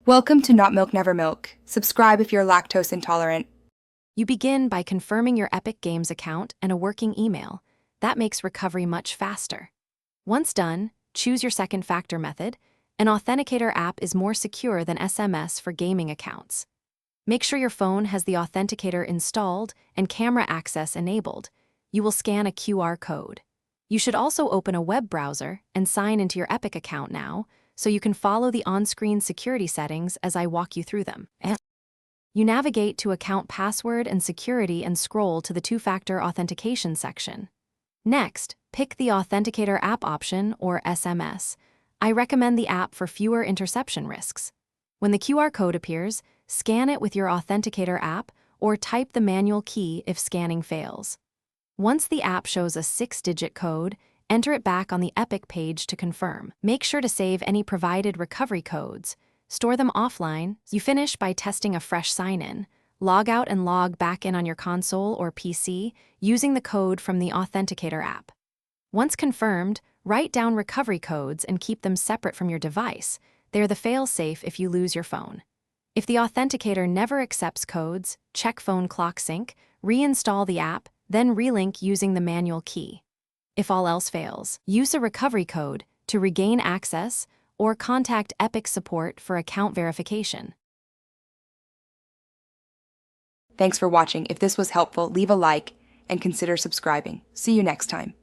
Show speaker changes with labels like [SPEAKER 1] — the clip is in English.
[SPEAKER 1] Welcome to Not Milk Never Milk. Subscribe if you're lactose intolerant.
[SPEAKER 2] You begin by confirming your Epic Games account and a working email. That makes recovery much faster. Once done, choose your second factor method. An authenticator app is more secure than SMS for gaming accounts. Make sure your phone has the authenticator installed and camera access enabled. You will scan a QR code. You should also open a web browser and sign into your Epic account now, so you can follow the on-screen security settings as I walk you through them. You navigate to Account Password and Security and scroll to the two-factor authentication section. Next, pick the Authenticator App option, or SMS. I recommend the app for fewer interception risks. When the QR code appears, scan it with your Authenticator app or type the manual key if scanning fails. Once the app shows a 6-digit code, enter it back on the Epic page to confirm. Make sure to save any provided recovery codes. Store them offline. You finish by testing a fresh sign-in. Log out and log back in on your console or PC using the code from the Authenticator app. Once confirmed, write down recovery codes and keep them separate from your device. They are the fail-safe if you lose your phone. If the Authenticator never accepts codes, check phone clock sync, reinstall the app, then relink using the manual key. If all else fails, use a recovery code to regain access or contact Epic support for account verification.
[SPEAKER 1] Thanks for watching. If this was helpful, leave a like and consider subscribing. See you next time.